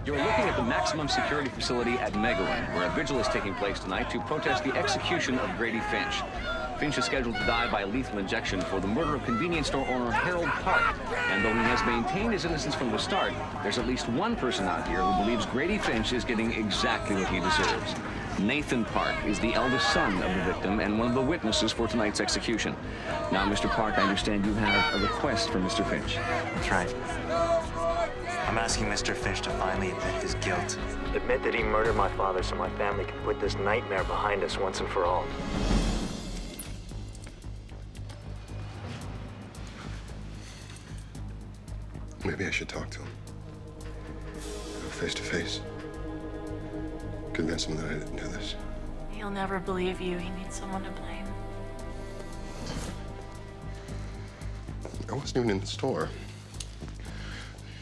You're looking at the maximum security facility at Megaland, where a vigil is taking place tonight to protest the execution of Grady Finch. Finch is scheduled to die by lethal injection for the murder of convenience store owner Harold Park. And though he has maintained his innocence from the start, there's at least one person out here who believes Grady Finch is getting exactly what he deserves. Nathan Park is the eldest son of the victim and one of the witnesses for tonight's execution. Now, Mr. Park, I understand you have a request from Mr. Finch. That's right. I'm asking Mr. Finch to finally admit his guilt. Admit that he murdered my father so my family can put this nightmare behind us once and for all. Maybe I should talk to him. Face to face. Convince him that I didn't do this. He'll never believe you. He needs someone to blame. I wasn't even in the store.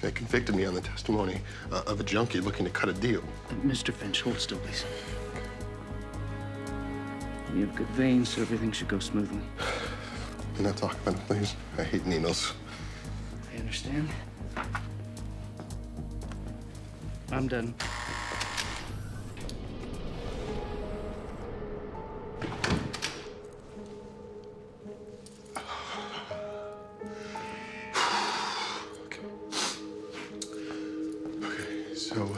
They convicted me on the testimony of a junkie looking to cut a deal. Mr. Finch, hold still, please. You have good veins, so everything should go smoothly. Do not talk about it, please. I hate needles. I understand. I'm done. So,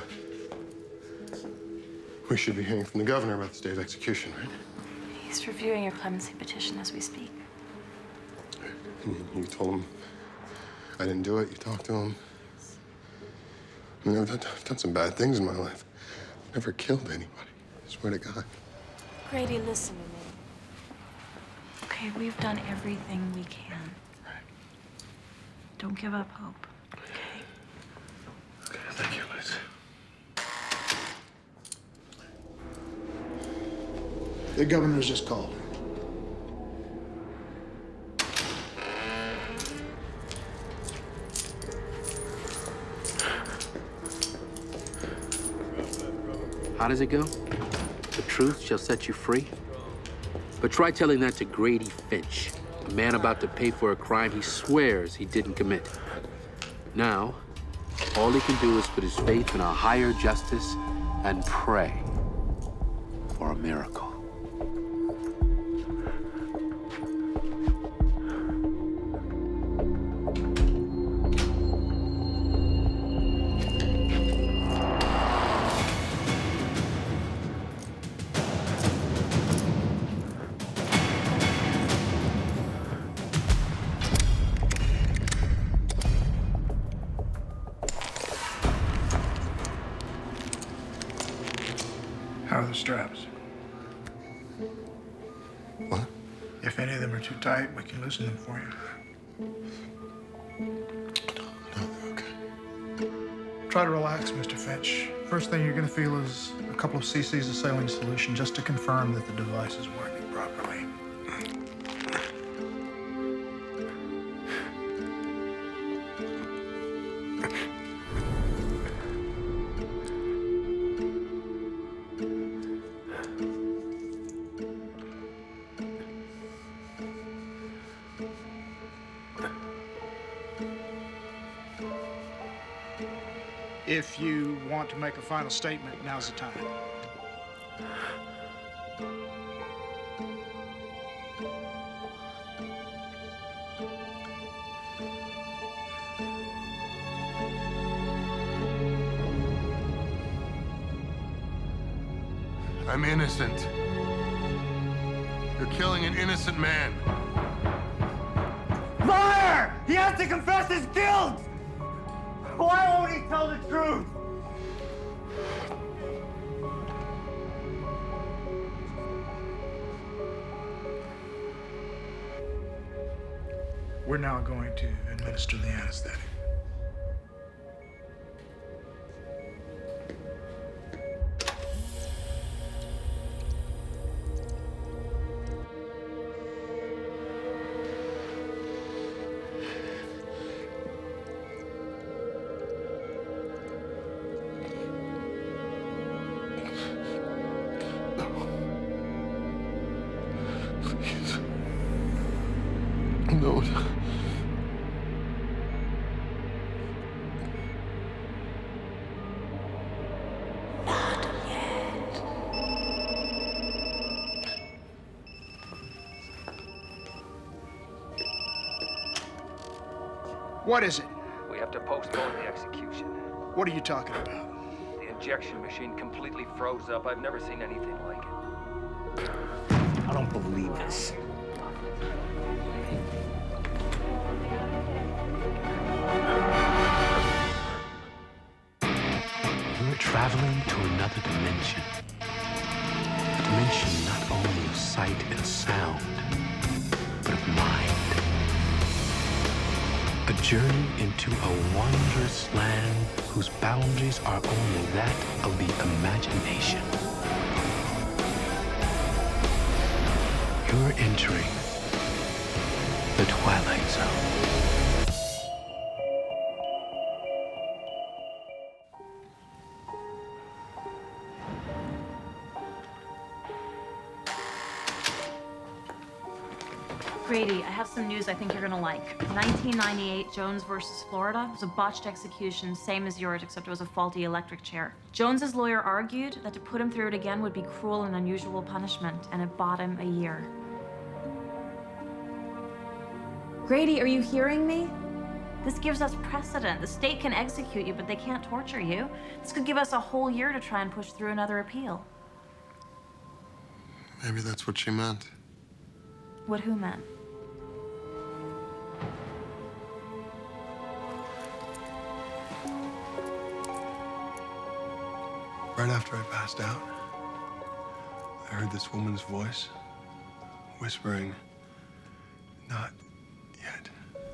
we should be hearing from the governor about this day's execution, right? He's reviewing your clemency petition as we speak. You told him I didn't do it. You talked to him. I mean, I've done some bad things in my life. I've never killed anybody. I swear to God. Grady, listen to me. Okay, we've done everything we can. Right. Don't give up hope, okay? Okay, thank you, Liz. The governor's just called. How does it go? The truth shall set you free? But try telling that to Grady Finch, a man about to pay for a crime he swears he didn't commit. Now, all he can do is put his faith in a higher justice and pray for a miracle. How are the straps? What? If any of them are too tight, we can loosen them for you. No, okay. Try to relax, Mr. Finch. First thing you're going to feel is a couple of cc's of saline solution just to confirm that the device is working properly. If you want to make a final statement, now's the time. I'm innocent. You're killing an innocent man. Liar! He has to confess his guilt! Why won't he tell the truth? We're now going to administer the anesthetic. No. What is it? We have to postpone the execution. What are you talking about? The injection machine completely froze up. I've never seen anything like it. I don't believe this. You're traveling to another dimension. A dimension not only of sight and sound, but of mind. A journey into a wondrous land whose boundaries are only that of the imagination. You're entering the Twilight Zone. Grady, I have some news I think you're gonna like. 1998, Jones versus Florida was a botched execution, same as yours, except it was a faulty electric chair. Jones's lawyer argued that to put him through it again would be cruel and unusual punishment, and it bought him a year. Grady, are you hearing me? This gives us precedent. The state can execute you, but they can't torture you. This could give us a whole year to try and push through another appeal. Maybe that's what she meant. What who meant? Right after I passed out, I heard this woman's voice whispering, "Not yet."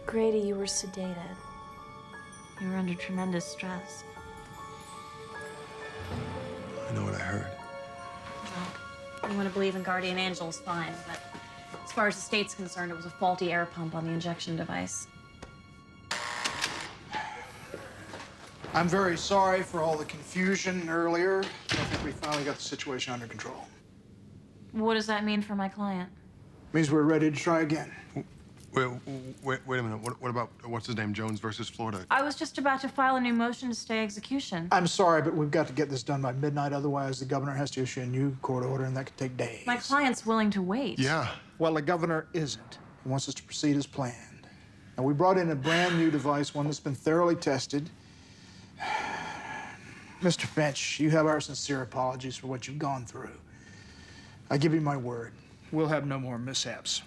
Grady, you were sedated. You were under tremendous stress. I know what I heard. Well, you want to believe in guardian angels, fine, but as far as the state's concerned, it was a faulty air pump on the injection device. I'm very sorry for all the confusion earlier. I think we finally got the situation under control. What does that mean for my client? Means we're ready to try again. Wait a minute. What about, what's his name, Jones versus Florida? I was just about to file a new motion to stay execution. I'm sorry, but we've got to get this done by midnight. Otherwise, the governor has to issue a new court order, and that could take days. My client's willing to wait. Yeah. Well, the governor isn't. He wants us to proceed as planned. Now, we brought in a brand new device, one that's been thoroughly tested. Mr. Finch, you have our sincere apologies for what you've gone through. I give you my word. We'll have no more mishaps.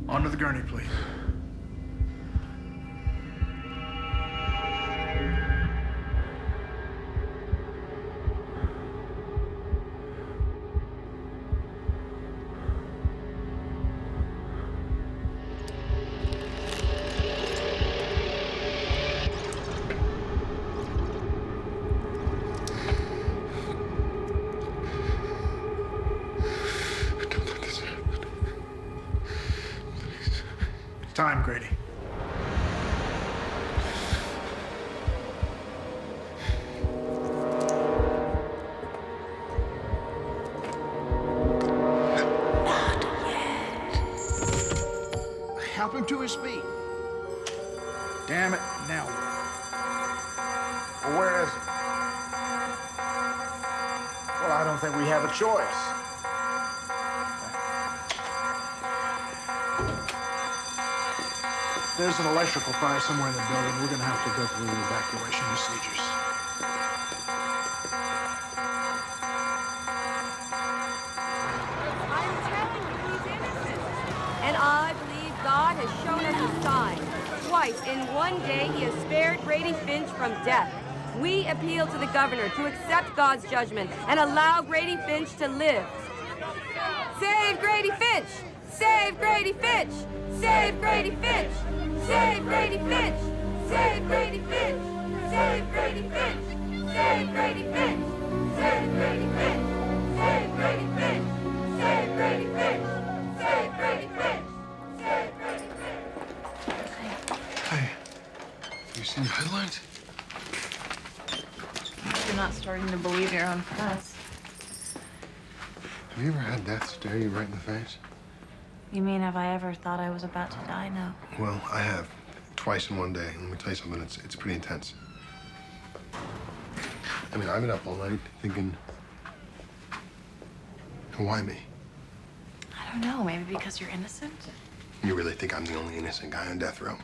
Onto the gurney, please. Don't let this happen. Please. Time, Grady. Help him to his feet. Damn it, now. Well, where is he? Well, I don't think we have a choice. There's an electrical fire somewhere in the building. We're gonna have to go through the evacuation procedures. I'm telling you, he's innocent. And I believe God has shown us a sign. Twice in one day, he has spared Grady Finch from death. We appeal to the governor to accept God's judgment and allow Grady Finch to live. Save Grady Finch! Save Grady Finch! Save Grady Finch! Save Grady Finch! Save Grady Finch! Save Grady Finch! Save Grady Finch! Save Grady Finch! Save Grady Finch! Save Grady Finch! Save Grady Finch! Save Grady Finch! Hey, have you seen the headlines? You're not starting to believe your own press. Have you ever had death stare you right in the face? You mean, have I ever thought I was about to die? No. Well, I have. Twice in one day. Let me tell you something, it's pretty intense. I mean, I've been up all night thinking, why me? I don't know, maybe because you're innocent? You really think I'm the only innocent guy on death row?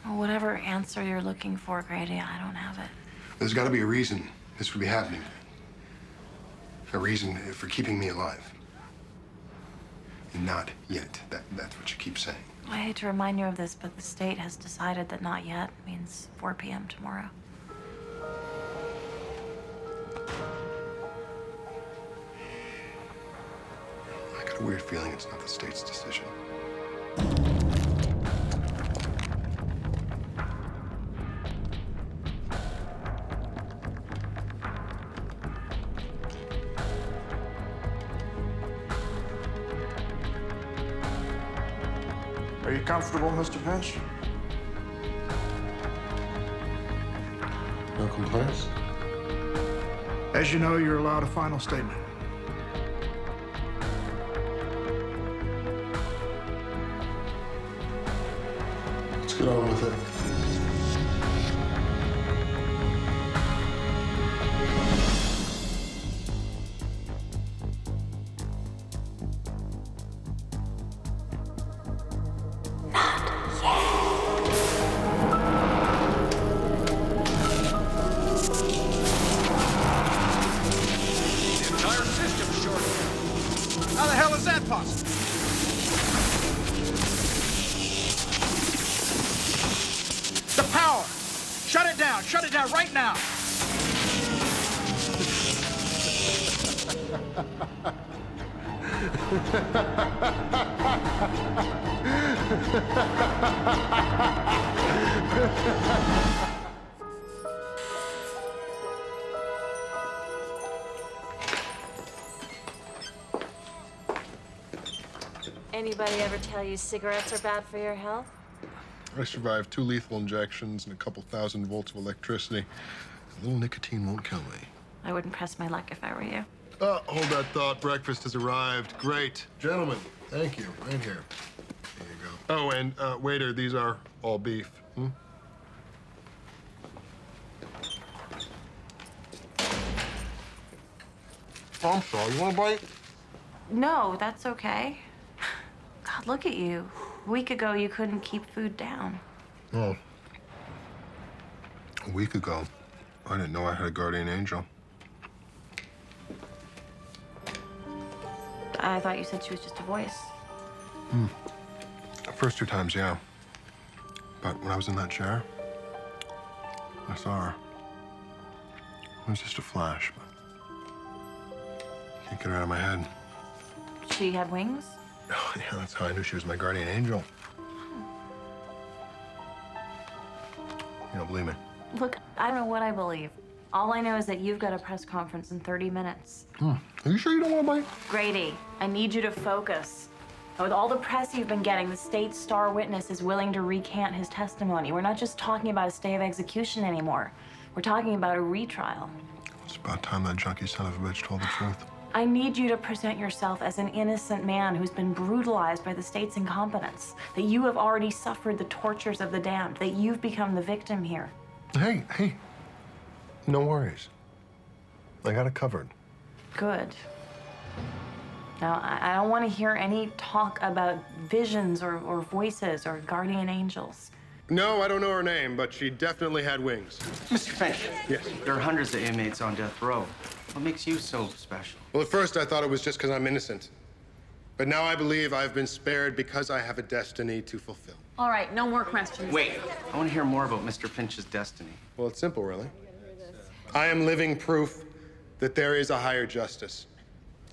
Well, whatever answer you're looking for, Grady, I don't have it. There's got to be a reason this would be happening. A reason for keeping me alive. Not yet. That's what you keep saying. I hate to remind you of this, but the state has decided that not yet means 4 p.m. tomorrow. I got a weird feeling it's not the state's decision. Are you comfortable, Mr. Finch? No complaints? As you know, you're allowed a final statement. Let's get on with it. How the hell is that possible? The power! Shut it down! Shut it down right now! Anybody ever tell you cigarettes are bad for your health? I survived 2 lethal injections and a couple thousand volts of electricity. A little nicotine won't kill me. I wouldn't press my luck if I were you. Hold that thought. Breakfast has arrived. Great. Gentlemen, thank you. Right here. There you go. Oh, and waiter, these are all beef. Hmm? Oh, I'm sorry. You want a bite? No, that's okay. God, look at you. A week ago, you couldn't keep food down. Oh. A week ago, I didn't know I had a guardian angel. I thought you said she was just a voice. The first 2 times, yeah. But when I was in that chair, I saw her. It was just a flash, but can't get her out of my head. She had wings? Oh, yeah, that's how I knew she was my guardian angel. You don't believe me? Look, I don't know what I believe. All I know is that you've got a press conference in 30 minutes. Are you sure you don't want to bite? Grady, I need you to focus. With all the press you've been getting, the state's star witness is willing to recant his testimony. We're not just talking about a stay of execution anymore. We're talking about a retrial. It's about time that junkie son of a bitch told the truth. I need you to present yourself as an innocent man who's been brutalized by the state's incompetence, that you have already suffered the tortures of the damned, that you've become the victim here. Hey, no worries. I got it covered. Good. Now, I don't want to hear any talk about visions or voices or guardian angels. No, I don't know her name, but she definitely had wings. Mr. Finch. Yes. There are hundreds of inmates on death row. What makes you so special? Well, at first I thought it was just because I'm innocent. But now I believe I've been spared because I have a destiny to fulfill. All right, no more questions. Wait, I want to hear more about Mr. Finch's destiny. Well, it's simple, really. I am living proof that there is a higher justice.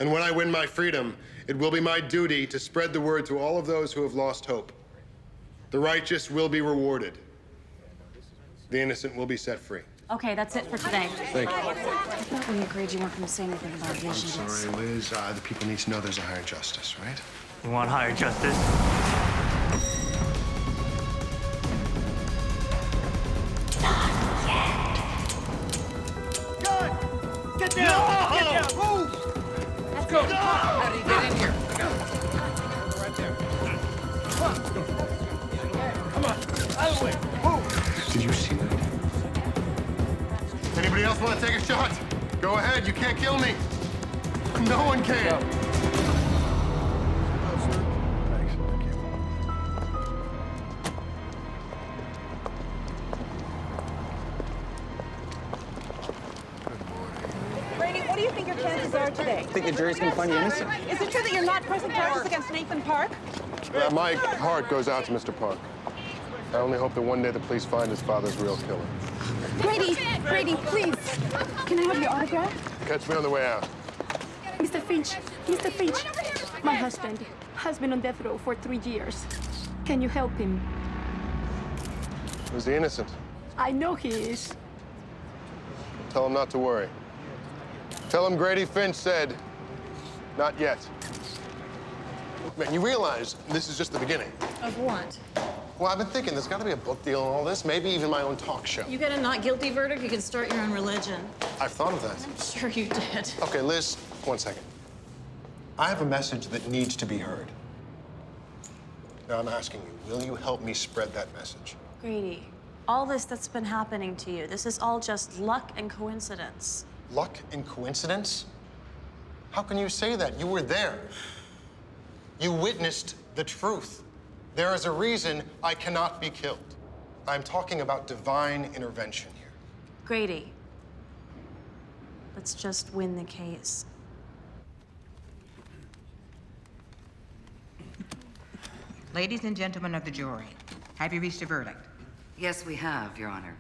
And when I win my freedom, it will be my duty to spread the word to all of those who have lost hope. The righteous will be rewarded. The innocent will be set free. Okay, that's it for today. Thank you. I thought we agreed you weren't going to say anything about I'm visions. sorry, Liz. The people need to know there's a higher justice, right? You want higher justice? Get down! No! Get down! Move! Let's go! How do you get in here? Right there. Come on. Out of the way. Move! Did you see that? Anybody else want to take a shot? Go ahead, you can't kill me. No one can. Thanks, thank you. Grady, what do you think your chances are today? I think the jury's gonna find you innocent. Is it true that you're not pressing charges against Nathan Park? My heart goes out to Mr. Park. I only hope that one day the police find his father's real killer. Grady, please. Can I have your autograph? Catch me on the way out. Mr. Finch, my husband has been on death row for 3 years. Can you help him? Was he innocent? I know he is. Tell him not to worry. Tell him Grady Finch said, not yet. Man, you realize this is just the beginning. Of what? Well, I've been thinking there's got to be a book deal and all this, maybe even my own talk show. You get a not guilty verdict, you can start your own religion. I've thought of that. I'm sure you did. Okay, Liz, 1 second. I have a message that needs to be heard. Now, I'm asking you, will you help me spread that message? Grady, all this that's been happening to you, this is all just luck and coincidence. Luck and coincidence? How can you say that? You were there. You witnessed the truth. There is a reason I cannot be killed. I'm talking about divine intervention here. Grady, let's just win the case. Ladies and gentlemen of the jury, have you reached a verdict? Yes, we have, Your Honor.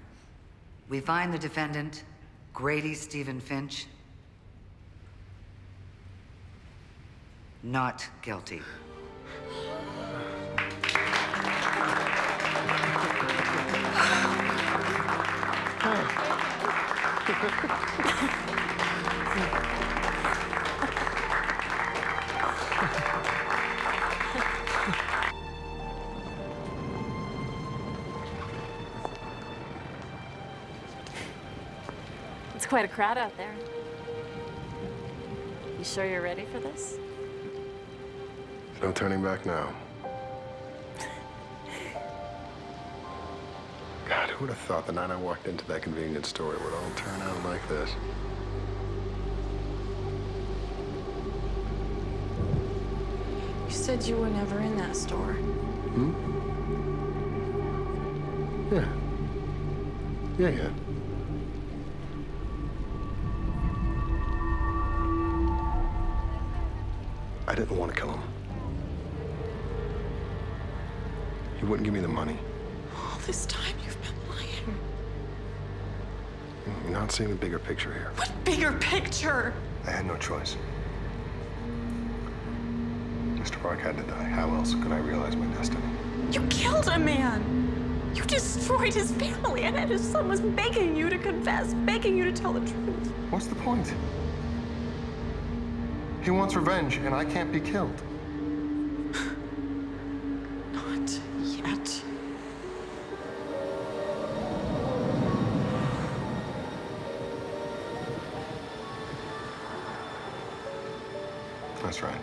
We find the defendant, Grady Stephen Finch, not guilty. It's quite a crowd out there. You sure you're ready for this? No turning back now. God, who would have thought the night I walked into that convenience store it would all turn out like this? You said you were never in that store. Hmm? Yeah. I didn't want to kill him. He wouldn't give me the money. All this time you've been lying. You're not seeing the bigger picture here. What bigger picture? I had no choice. Mr. Park had to die. How else could I realize my destiny? You killed a man. You destroyed his family, and his son was begging you to confess, begging you to tell the truth. What's the point? He wants revenge, and I can't be killed. Not yet. That's right.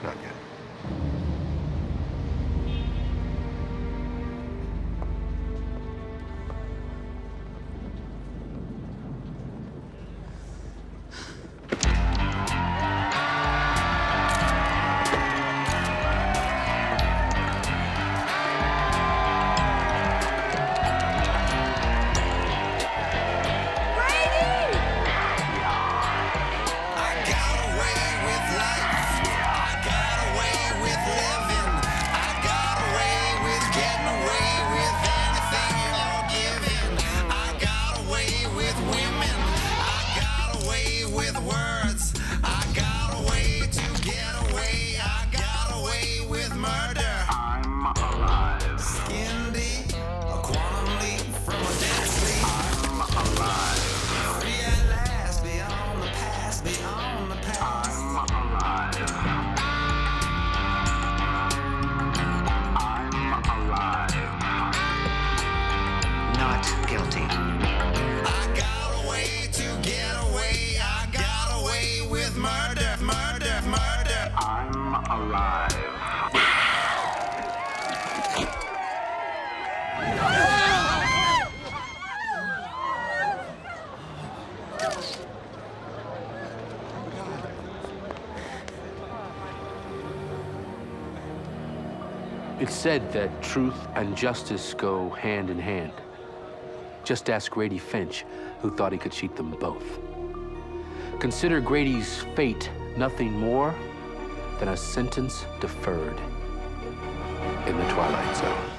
Not yet. It's said that truth and justice go hand in hand. Just ask Grady Finch, who thought he could cheat them both. Consider Grady's fate nothing more than a sentence deferred in the Twilight Zone.